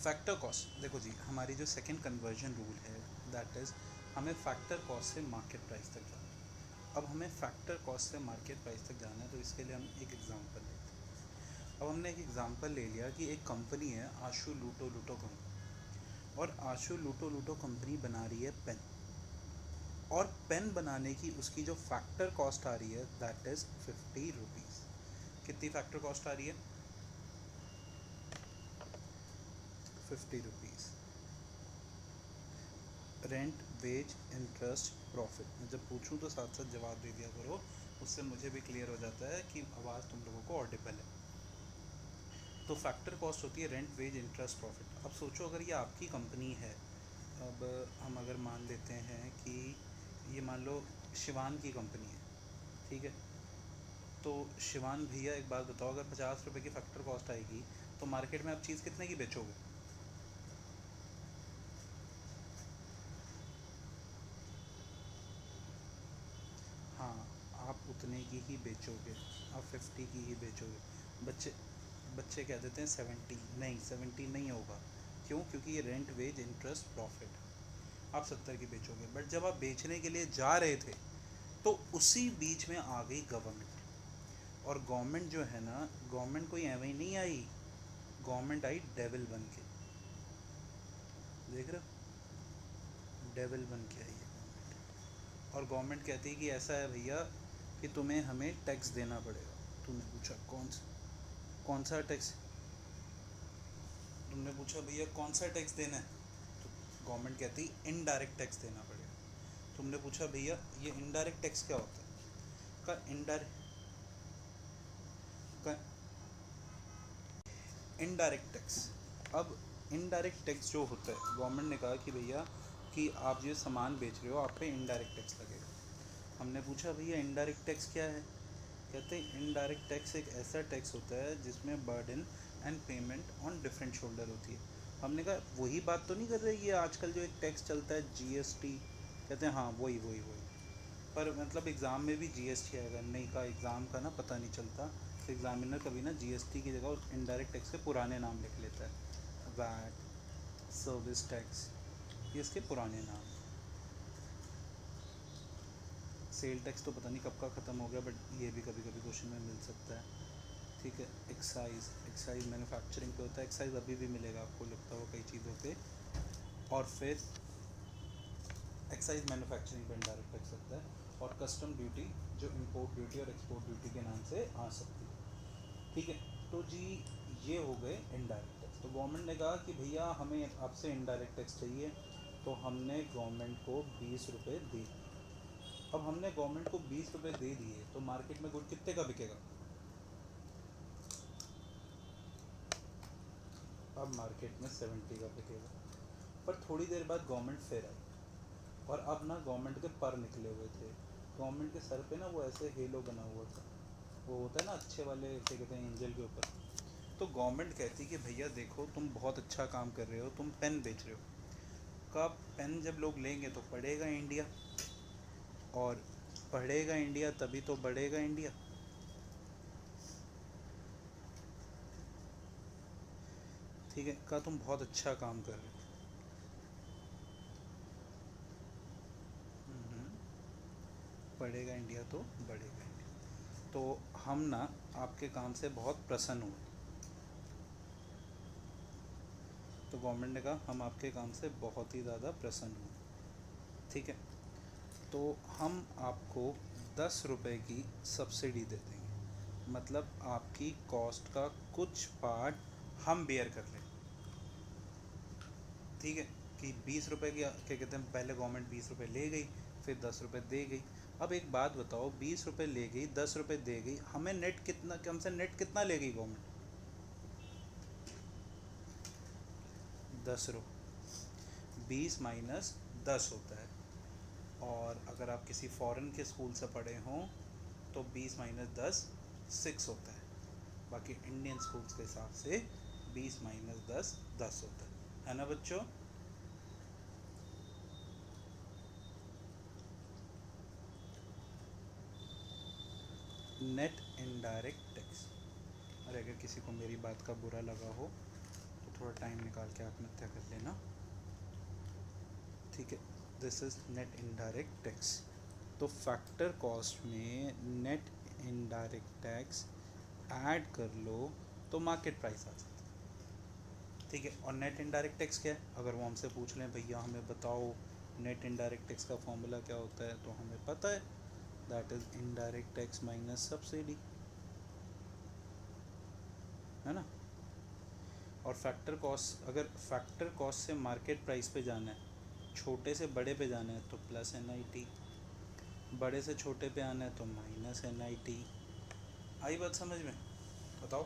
Factor cost, देखो जी, हमारी जो सेकंड कन्वर्जन रूल है दैट इज़ हमें फैक्टर कॉस्ट से मार्केट प्राइस तक जाना है। अब हमें फैक्टर कॉस्ट से मार्केट प्राइस तक जाना है, तो इसके लिए हम एक एग्जांपल लेते हैं। अब हमने एक एग्जांपल ले लिया कि एक कंपनी है आशु लूटो लूटो कंपनी, और आशु लूटो लूटो कंपनी बना रही है पेन, और पेन बनाने की उसकी जो फैक्टर कॉस्ट आ रही है दैट इज़ 50 रुपीज़। कितनी फैक्टर कॉस्ट आ रही है? 50 rupees. Rent, wage, interest, profit, मैं जब पूछूं तो साथ साथ जवाब दे दिया करो, उससे मुझे भी क्लियर हो जाता है कि आवाज़ तुम लोगों को ऑडिबल है। तो फैक्टर कॉस्ट होती है रेंट, वेज, इंटरेस्ट, प्रॉफिट। अब सोचो अगर ये आपकी कंपनी है, अब हम अगर मान लेते हैं कि ये मान लो शिवान की कंपनी है, ठीक है। तो शिवान भैया एक बात बताओ, अगर 50 रुपये की फैक्टर कॉस्ट आएगी तो मार्केट में आप चीज़ कितने की बेचोगे? हाँ, आप उतने की ही बेचोगे, आप 50 की ही बेचोगे। बच्चे बच्चे कह देते हैं 70, नहीं 70 नहीं होगा। क्यों? क्योंकि ये रेंट, वेज, इंटरेस्ट, प्रॉफिट, आप 70 की बेचोगे। बट जब आप बेचने के लिए जा रहे थे तो उसी बीच में आ गई गवर्नमेंट, और गवर्नमेंट जो है ना, गवर्नमेंट कोई एवं ही नहीं आई, गवर्नमेंट आई डेविल बन के। देख रहे हो, डेविल बन के आई है गवर्नमेंट। और गवर्नमेंट कहती है कि ऐसा है भैया कि तुम्हें हमें टैक्स देना पड़ेगा। तुमने पूछा कौन सा टैक्स? तुमने पूछा भैया कौन सा टैक्स देना है, तो गवर्नमेंट कहती इनडायरेक्ट टैक्स देना पड़ेगा। तुमने पूछा भैया ये इनडायरेक्ट टैक्स क्या होता है, का इनडायरेक्ट टैक्स। अब इनडायरेक्ट टैक्स जो होता है, गवर्नमेंट ने कहा कि भैया कि आप ये सामान बेच रहे हो, आप पे इनडायरेक्ट टैक्स लगेगा। हमने पूछा भैया इनडायरेक्ट टैक्स क्या है? कहते हैं इनडायरेक्ट टैक्स एक ऐसा टैक्स होता है जिसमें burden and payment on different shoulder होती है। हमने कहा वही बात तो नहीं कर रहे, ये आजकल जो एक टैक्स चलता है जीएसटी? कहते हैं हाँ वही वही वही। पर मतलब एग्ज़ाम में भी जीएसटी आएगा? नहीं, का एग्ज़ाम का ना पता नहीं चलता, तो एग्ज़ामिनर कभी ना जीएसटी की जगह उस इनडायरेक्ट टैक्स के पुराने नाम लिख लेता है, वैट, सर्विस टैक्स, ये इसके पुराने नाम। सेल टैक्स तो पता नहीं कब का ख़त्म हो गया, बट ये भी कभी कभी क्वेश्चन में मिल सकता है, ठीक है। एक्साइज, एक्साइज मैन्युफैक्चरिंग पे होता है, एक्साइज अभी भी मिलेगा आपको, लगता हो कई चीज़ों पे। और फिर एक्साइज मैन्युफैक्चरिंग पे इनडायरेक्ट टैक्स लगता है। और कस्टम ड्यूटी जो इंपोर्ट ड्यूटी और एक्सपोर्ट ड्यूटी के नाम से आ सकती है, ठीक है। तो जी ये हो गए इनडायरेक्ट टैक्स। तो गवर्नमेंट ने कहा कि भैया हमें आपसे इनडायरेक्ट टैक्स चाहिए, तो हमने गवर्नमेंट को 20 रुपये दे दिए। अब हमने गवर्नमेंट को 20 रुपये दे दिए तो मार्केट में गुड़ कितने का बिकेगा? अब मार्केट में 70 का बिकेगा। पर थोड़ी देर बाद गवर्नमेंट फिर आई, और अब ना गवर्नमेंट के पर निकले हुए थे। गवर्नमेंट के सर पे ना वो ऐसे हेलो बना हुआ था, वो होता है ना अच्छे वाले, क्या कहते हैं, एंजल के ऊपर। तो गवर्नमेंट कहती कि भैया देखो तुम बहुत अच्छा काम कर रहे हो, तुम पेन बेच रहे हो, का पेन जब लोग लेंगे तो पढ़ेगा इंडिया, और पढ़ेगा इंडिया तभी तो बढ़ेगा इंडिया। ठीक है, का तुम बहुत अच्छा काम कर रहे हो। पढ़ेगा इंडिया तो बढ़ेगा इंडिया। तो हम ना आपके काम से बहुत प्रसन्न हुए। तो गवर्नमेंट ने कहा हम आपके काम से बहुत ही ज़्यादा प्रसन्न हुए, ठीक है। तो हम आपको 10 रुपये की सब्सिडी दे देंगे, मतलब आपकी कॉस्ट का कुछ पार्ट हम बेयर कर लें, ठीक है। कि 20 रुपये की क्या कहते हैं, पहले गवर्नमेंट 20 रुपये ले गई, फिर 10 रुपये दे गई। अब एक बात बताओ, 20 रुपये ले गई, 10 रुपये दे गई, हमें नेट कितना, हमसे नेट कितना ले गई गवर्नमेंट? 10 रुपये। 20 - 10 होता है। और अगर आप किसी फॉरेन के स्कूल से पढ़े हों तो 20 - 10 6 होता है। बाकी इंडियन स्कूल्स के हिसाब से 20 - 10 10 होता है ना बच्चों? Net indirect tax. और अगर किसी को मेरी बात का बुरा लगा हो तो थोड़ा टाइम निकाल के आत्महत्या कर लेना, ठीक है। This is net indirect tax. तो फैक्टर कॉस्ट में नेट इनडायरेक्ट टैक्स ऐड कर लो तो मार्केट प्राइस आ जाता है, ठीक है। और नेट इनडायरेक्ट टैक्स क्या है, अगर वो हमसे पूछ लें भैया हमें बताओ नेट इनडायरेक्ट टैक्स का फॉर्मूला क्या होता है, तो हमें पता है that is indirect tax minus subsidy, है ना। और फैक्टर कॉस्ट, अगर फैक्टर कॉस्ट से मार्केट प्राइस पे जाना है, छोटे से बड़े पे जाना है तो प्लस NIT, बड़े से छोटे पे आना है तो माइनस NIT। आई बात समझ में, बताओ।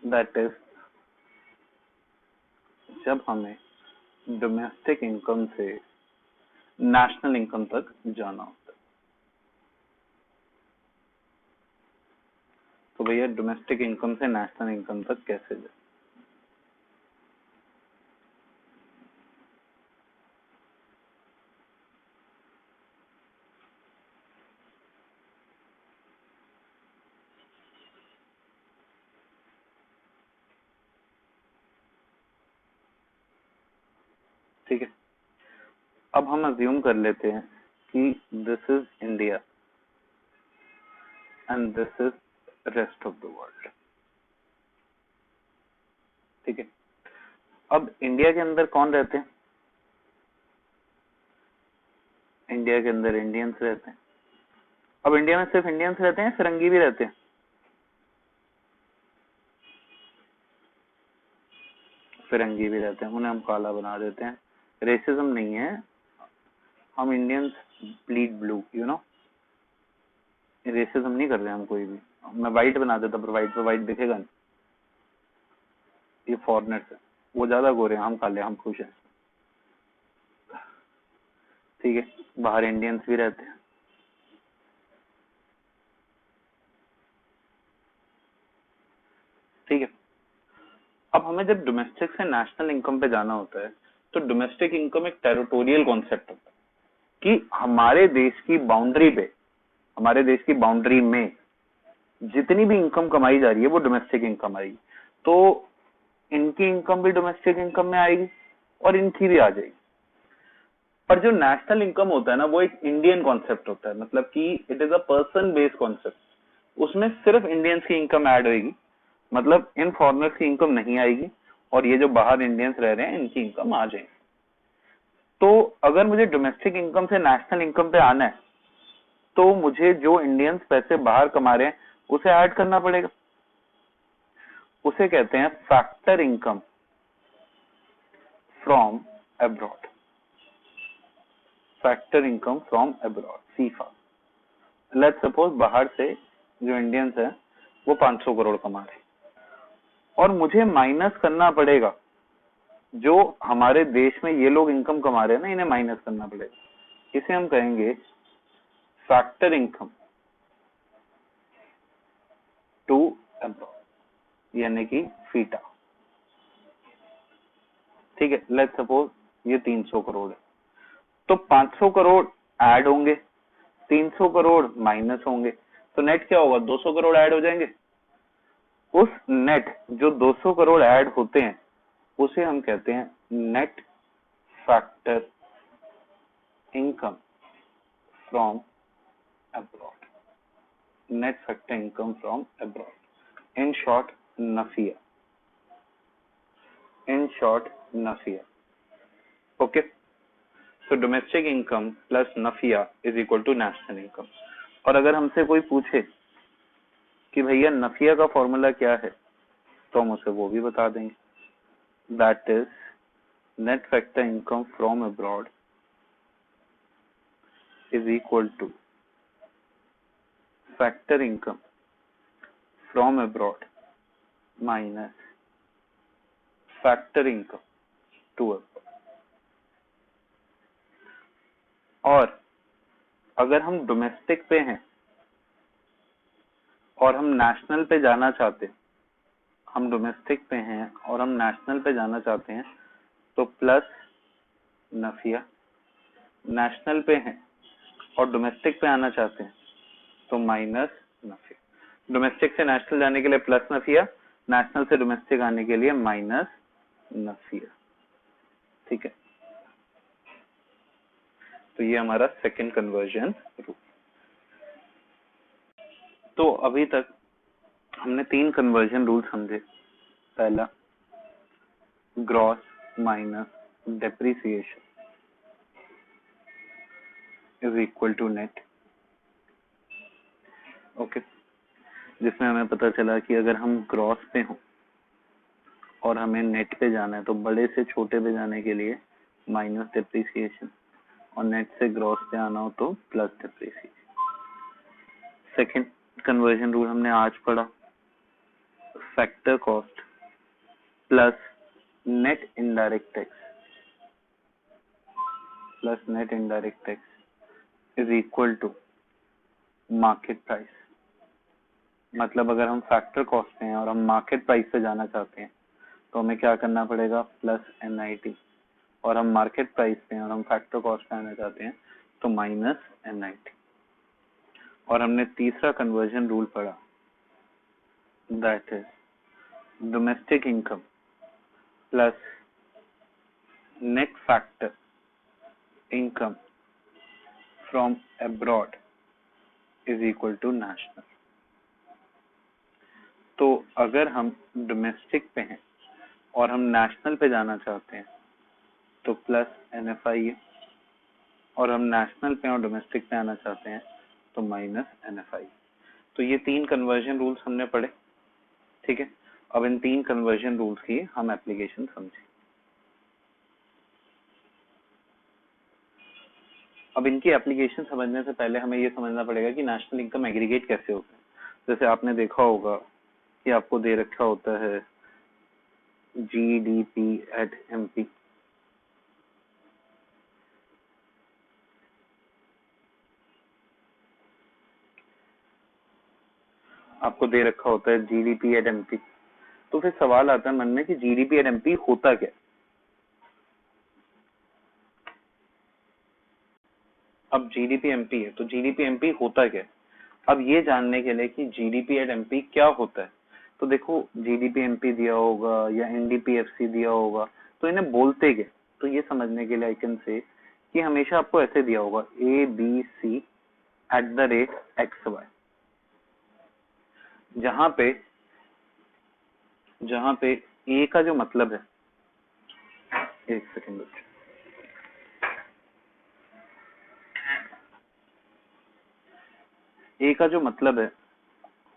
दैट इज जब हमें डोमेस्टिक इनकम से नेशनल इनकम तक जाना होता है। तो भैया डोमेस्टिक इनकम से नेशनल इनकम तक कैसे जाए? ठीक है, अब हम अज्यूम कर लेते हैं कि this is India and this is rest of the world. ठीक है, अब इंडिया के अंदर कौन रहते हैं? इंडिया के अंदर इंडियंस रहते हैं। अब इंडिया में सिर्फ इंडियंस रहते हैं, फिरंगी भी रहते हैं? फिरंगी भी रहते हैं, उन्हें हम काला बना देते हैं। रेसिज्म नहीं है, हम Indians bleed blue, you know. Racism नहीं कर रहे हम कोई भी। मैं वाइट बना देता पर वाइट पे वाइट दिखेगा नहीं, ये फॉरेनर्स है, वो ज्यादा गोरे हैं, हम काले, हम खुश हैं। ठीक है, बाहर इंडियंस भी रहते हैं। ठीक है, अब हमें जब डोमेस्टिक से नेशनल इनकम पे जाना होता है तो डोमेस्टिक इनकम एक टेरिटोरियल कॉन्सेप्ट होता है कि हमारे देश की बाउंड्री पे, हमारे देश की बाउंड्री में जितनी भी इनकम कमाई जा रही है वो डोमेस्टिक इनकम आएगी। तो इनकी इनकम भी डोमेस्टिक इनकम में आएगी और इनकी भी आ जाएगी। पर जो नेशनल इनकम होता है ना, वो एक इंडियन कॉन्सेप्ट होता है, मतलब कि it is a person based concept. उसमें सिर्फ इंडियंस की इनकम ऐड होगी, मतलब इन फॉरेनर्स की इनकम नहीं आएगी, और ये जो बाहर इंडियंस रह रहे हैं इनकी इनकम आ जाएगी। तो अगर मुझे डोमेस्टिक इनकम से नेशनल इनकम पे आना है तो मुझे जो इंडियंस पैसे बाहर कमा रहे हैं उसे ऐड करना पड़ेगा। उसे कहते हैं factor income from abroad. Factor income from abroad, FIFA. Let's suppose बाहर से जो इंडियंस है वो 500 करोड़ कमा रहे हैं और मुझे माइनस करना पड़ेगा जो हमारे देश में ये लोग इनकम कमा रहे हैं ना, इन्हें माइनस करना पड़ेगा। इसे हम कहेंगे फैक्टर इनकम टू अब्रॉड, यानी कि फीटा। ठीक है, लेट्स सपोज ये 300 करोड़ है, तो 500 करोड़ ऐड होंगे, 300 करोड़ माइनस होंगे, तो नेट क्या होगा? 200 करोड़ ऐड हो जाएंगे। उस नेट जो 200 करोड़ ऐड होते हैं उसे हम कहते हैं net factor income from abroad. Net factor income from abroad, in short NFIA. In short NFIA. Okay, तो domestic income plus NFIA is equal to national income. और अगर हमसे कोई पूछे कि भैया नफिया का फॉर्मूला क्या है, तो हम उसे वो भी बता देंगे। That is net factor income from abroad is equal to factor income from abroad minus factor income to abroad। और अगर हम डोमेस्टिक पे हैं और हम नेशनल पे जाना चाहते हैं, हम डोमेस्टिक पे हैं और हम नेशनल पे जाना चाहते हैं तो प्लस नफिया, नेशनल पे हैं और डोमेस्टिक पे आना चाहते हैं तो माइनस नफिया। डोमेस्टिक से नेशनल जाने के लिए प्लस नफिया, नेशनल से डोमेस्टिक आने के लिए माइनस नफिया। ठीक है, तो ये हमारा सेकंड कन्वर्जन रूल। तो अभी तक हमने 3 कन्वर्जन रूल समझे। पहला, gross minus depreciation is equal to net. Okay, जिसमें हमें पता चला कि अगर हम ग्रॉस पे हों और हमें नेट पे जाना है तो बड़े से छोटे पे जाने के लिए माइनस डेप्रिसिएशन, और नेट से ग्रॉस पे आना हो तो plus depreciation. Second conversion rule हमने आज पढ़ा, factor cost plus net indirect tax is equal to market price. मतलब अगर हम फैक्टर कॉस्ट पे हैं और हम मार्केट प्राइस पे जाना चाहते हैं तो हमें क्या करना पड़ेगा, प्लस NIT, और हम मार्केट प्राइस पे हैं और हम फैक्टर कॉस्ट पे आना चाहते हैं तो माइनस NIT। और हमने तीसरा कन्वर्जन रूल पढ़ा, that is domestic income plus net factor income from abroad is equal to national. तो अगर हम डोमेस्टिक पे हैं और हम नेशनल पे जाना चाहते हैं तो प्लस NFI, और हम नेशनल पे और डोमेस्टिक पे आना चाहते हैं तो माइनस NFI। तो ये 3 कन्वर्जन रूल्स हमने पढ़े। ठीक है, अब इन 3 कन्वर्जन रूल्स की हम एप्लीकेशन समझें। अब इनकी एप्लीकेशन समझने से पहले हमें ये समझना पड़ेगा कि नेशनल इनकम एग्रीगेट कैसे होता है। जैसे आपने देखा होगा कि आपको दे रखा होता है GDP@MP, आपको दे रखा होता है GDP@MP। तो फिर सवाल आता है मन में कि GDP@MP होता क्या। अब GDP-MP है तो GDP-MP होता क्या। अब ये जानने के लिए कि GDP@MP क्या होता है, तो देखो GDP-MP दिया होगा या NDP-FC दिया होगा तो इन्हें बोलते क्या। तो ये समझने के लिए आई कैन से कि हमेशा आपको ऐसे दिया होगा ABC@XY, जहां पे A का जो मतलब है, एक सेकेंड बच्चे, A का जो मतलब है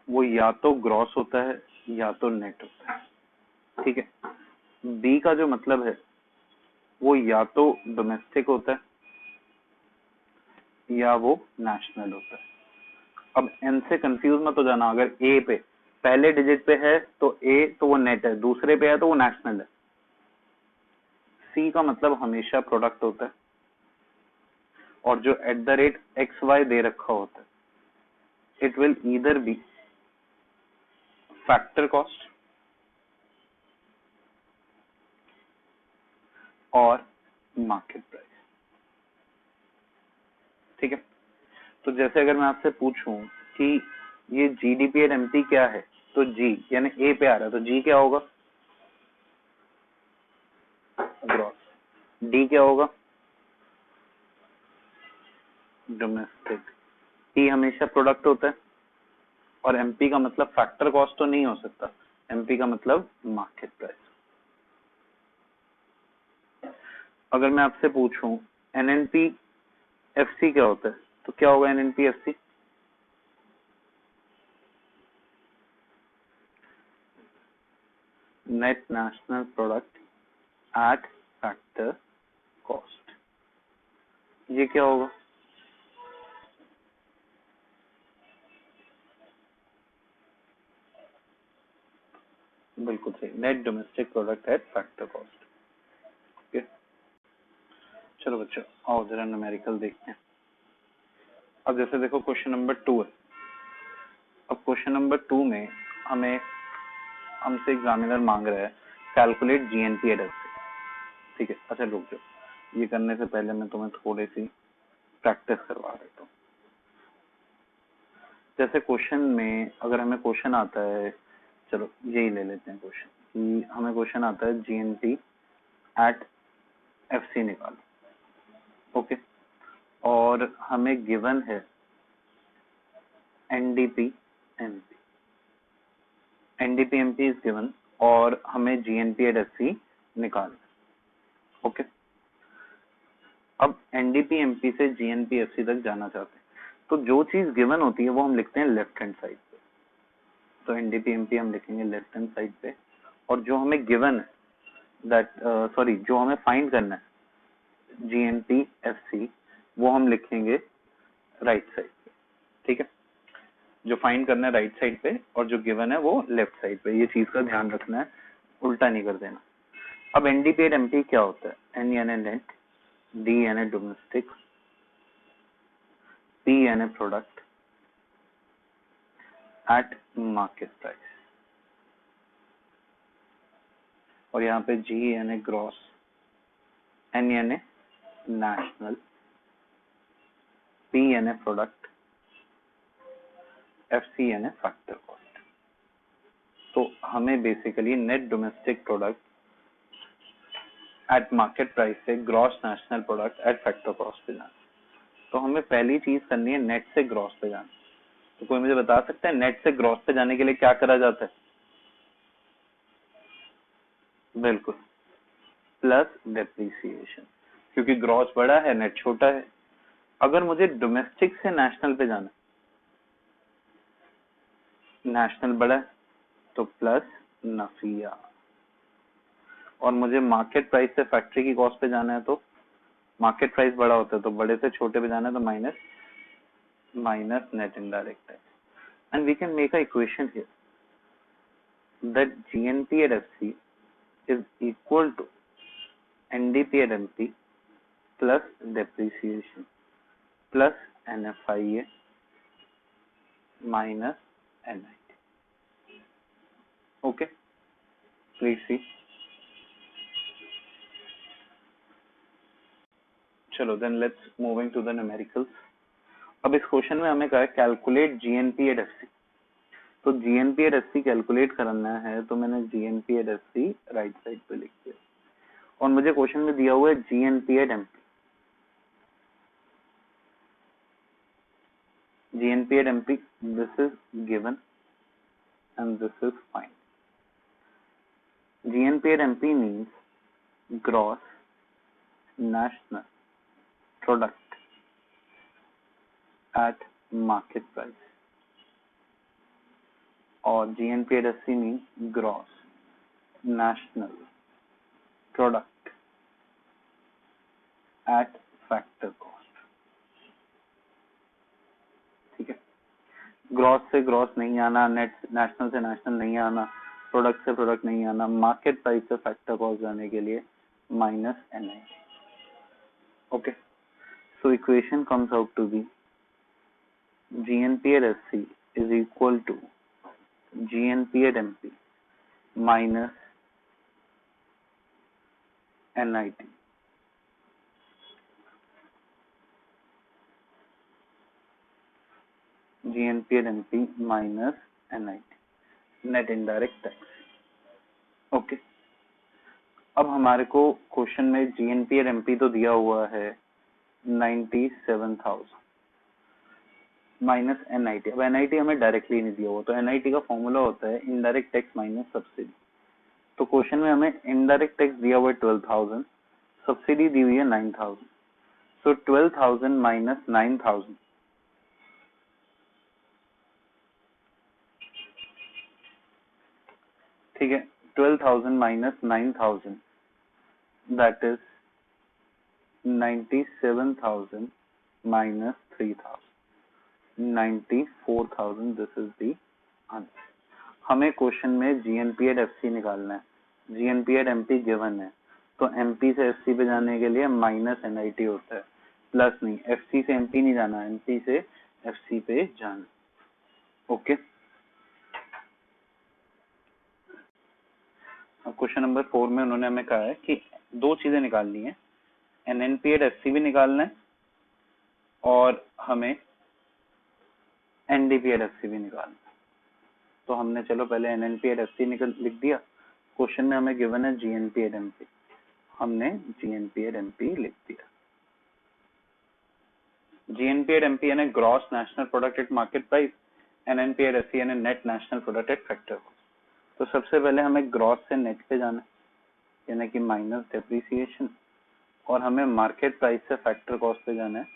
वो या तो ग्रॉस होता है या तो नेट होता है। ठीक है, B का जो मतलब है वो या तो डोमेस्टिक होता है या वो नेशनल होता है। अब N से कंफ्यूज मत हो जाना, अगर A पे पहले डिजिट पे है तो A तो वो नेट है, दूसरे पे है तो वो नेशनल है। C का मतलब हमेशा प्रोडक्ट होता है, और जो @XY दे रखा होता है it will either be factor cost और मार्केट प्राइस। ठीक है, तो जैसे अगर मैं आपसे पूछूं कि ये GDP@MP क्या है, तो G यानी A पे आ रहा है तो G क्या होगा, ग्रॉस। D क्या होगा, डोमेस्टिक। P हमेशा प्रोडक्ट होता है, और MP का मतलब फैक्टर कॉस्ट तो नहीं हो सकता, MP का मतलब मार्केट प्राइस। अगर मैं आपसे पूछूं NNP-FC क्या होता है, तो क्या होगा NNP-FC, net national product at factor cost. ये क्या होगा, बिल्कुल सही, net domestic product at factor cost. Okay, चलो बच्चों आओ जरा न्यूमेरिकल देखते हैं। अब जैसे देखो क्वेश्चन नंबर 2 है। अब क्वेश्चन नंबर 2 में हमें हमसे एग्जामिनर मांग रहा है कैलकुलेट GNP@FC। ठीक है, अच्छा रुक जाओ, ये करने से पहले मैं तुम्हें थोड़ी सी प्रैक्टिस करवा देता हूँ। जैसे क्वेश्चन में अगर हमें क्वेश्चन आता है, चलो यही ले लेते हैं क्वेश्चन, कि हमें क्वेश्चन आता है जीएनपी एट एफसी निकालो, ओके, और हमें गिवन है NDP MP, NDP MP is given, और हमें जीएनपी एट एफसी निकालना, ओके। अब एनडीपी एमपी से जीएनपी एफसी तक जाना चाहते हैं, तो जो चीज गिवन होती है वो हम लिखते हैं लेफ्ट हैंड साइड पे, तो एनडीपी एमपी हम लिखेंगे लेफ्ट हैंड साइड पे, और जो हमें गिवन है दैट जो हमें फाइंड करना है जीएनपी एफसी, वो हम लिखेंगे राइट साइड पे, ठीक है। जो फाइंड करना है राइट साइड पे और जो गिवन है वो लेफ्ट साइड पे, ये चीज का ध्यान रखना है, उल्टा नहीं कर देना। अब एनडीपी एट एमपी क्या होता है? एन यानी नेट, डी यानी डोमेस्टिक, पी यानी प्रोडक्ट एट मार्केट प्राइस, और यहाँ पे जी यानी ग्रॉस, एन यानी नेशनल, पी यानी प्रोडक्ट, एफसी यानी फैक्टर कॉस्ट। तो हमें basically net domestic product at market price से gross national product at factor cost पे जाना। तो हमें पहली चीज करनी है नेट से ग्रॉस पे जाना। तो कोई मुझे बता सकता है नेट से ग्रॉस पे जाने के लिए क्या करा जाता है? बिल्कुल, प्लस डेप्रिसिएशन, क्योंकि ग्रॉस बड़ा है नेट छोटा है। अगर मुझे डोमेस्टिक से नेशनल पे जाना, नेशनल बड़ा है तो प्लस नफिया, और मुझे मार्केट प्राइस से फैक्ट्री की कॉस्ट पे जाना है तो मार्केट प्राइस बड़ा होता है तो बड़े से छोटे पे जाना है तो minus net indirect tax. And we can make a equation here that GNP at FC is equal to NDP at MP plus depreciation plus NFIA minus NIT. Okay, please see. चलो then let's moving to the numericals. अब इस question में हमें कहा है calculate GNP at FC. तो GNP at FC calculate करना है तो मैंने GNP at FC right side पे लिख दिया, और मुझे क्वेश्चन में दिया हुआ है GNP at MP. GNP at MP, this is given and this is fine. GNP at MP means gross national product at market price, or GNP at FC means gross national product at factor cost. ठीक है, gross से gross नहीं आना, net national से national नहीं आना, product से product नहीं आना, मार्केट प्राइस से फैक्टर कॉस्ट जाने के लिए minus NI. Okay, so equation comes out to be GNP at FC is equal to GNP at MP minus NIT. GNP at MP minus NIT, net indirect tax. Okay, अब हमारे को question में GNP at MP तो दिया हुआ है 97,000 minus NIT। अब NIT हमें डायरेक्टली नहीं दिया हुआ, तो NIT का फॉर्मूला होता है इनडायरेक्ट टैक्स माइनस सब्सिडी। तो क्वेश्चन में हमें इनडायरेक्ट टैक्स दिया हुआ है 12,000, सब्सिडी दी हुई है 9,000, सो 12,000 माइनस 9,000, ठीक है, 12,000 minus 9,000 that is 97,000 minus 3,000, 94,000, this is the answer. हमें क्वेश्चन में जीएनपी एट एफसी निकालना है, जीएनपी एट एमपी गिवन है, तो एमपी से एफसी पे जाने के लिए माइनस एनआईटी होता है, प्लस नहीं, एफसी से एमपी नहीं जाना, एमपी से एफसी पे जाना। ओके, क्वेश्चन नंबर 4 में उन्होंने हमें कहा है कि दो चीजें निकालनी है, एनएनपी एट एफसी भी निकालना है और हमें एनडीपी एड एफ सी भी निकालना। तो हमने चलो पहले एनएनपी एड एफ सी लिख दिया। क्वेश्चन में हमें गिवन है जीएनपी एड एमपी, हमने जीएनपी एड एमपी लिख दिया। जीएनपी एड एमपी यानी gross national product at market price, NNP at F C यानी net national product at factor cost. तो सबसे पहले हमें ग्रॉस से नेट पे जाना है, यानी कि माइनस डेप्रिसिएशन, और हमें मार्केट प्राइस से फैक्टर कॉस्ट पे जाना है,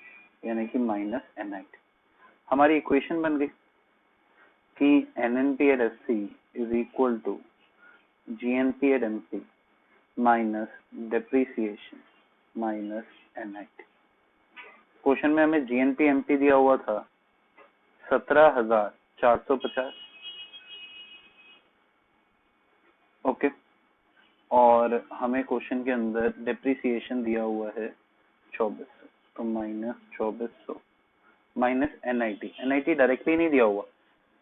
यानी कि माइनस एनआईटी। हमारी इक्वेशन बन गई कि NNP at F C is equal to GNP at MP minus depreciation minus NIT. Question में हमें जीएनपी एमपी दिया हुआ था 17,450, ओके, और हमें क्वेश्चन के अंदर डेप्रिसिएशन दिया हुआ है 2400, तो minus 2400 minus NIT. NIT directly नहीं दिया हुआ,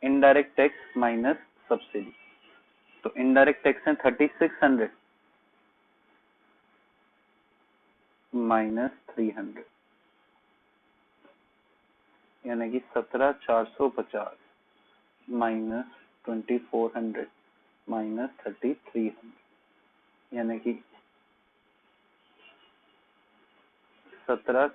इनडायरेक्ट टैक्स माइनस सब्सिडी, तो इनडायरेक्ट टैक्स है 3600 माइनस 300, यानी कि 17,450 माइनस 2400 माइनस 3300, यानी कि 17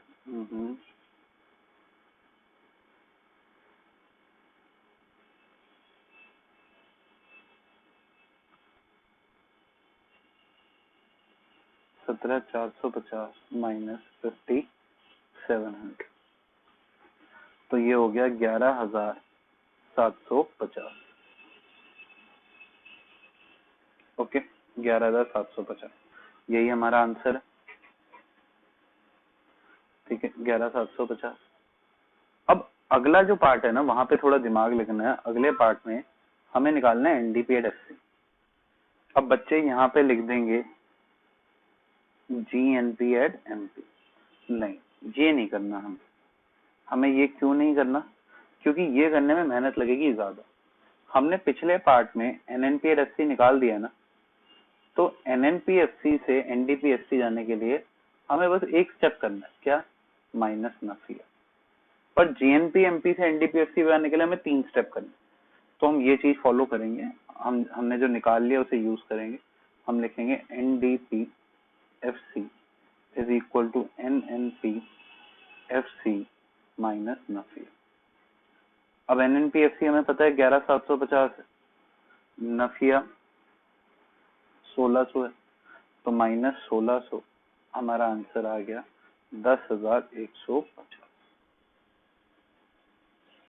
17,450 माइनस 5700, तो ये हो गया 11,750, ओके, 11,750, यही हमारा आंसर है। ठीक है, 11,750। अब अगला जो पार्ट है ना, वहां पे थोड़ा दिमाग लगाना है। अगले पार्ट में हमें निकालना है एनडीपी एड एफ सी। अब बच्चे यहाँ पे लिख देंगे जीएनपी एड एमपी, नहीं, ये नहीं करना। हमें ये क्यों नहीं करना? क्योंकि ये करने में मेहनत लगेगी ज्यादा। हमने पिछले पार्ट में एनएनपी एड एफ सी निकाल दिया ना, तो एनएनपी एफ सी से एनडीपी एफ सी जाने के लिए हमें बस एक स्टेप करना है, क्या? माइनस नफिया। पर जीएनपी एमपी से एनडीपी एफ सी जाने के लिए हमें 3 स्टेप करने, तो हम ये चीज फॉलो करेंगे। हमने जो निकाल लिया उसे यूज करेंगे। हम लिखेंगे NDP F C is equal to NNP F C minus NFIA. अब एनएनपी एफ सी हमें पता है 11,750 है, नफिया 1600 है, तो माइनस 1600, हमारा आंसर आ गया 10,150।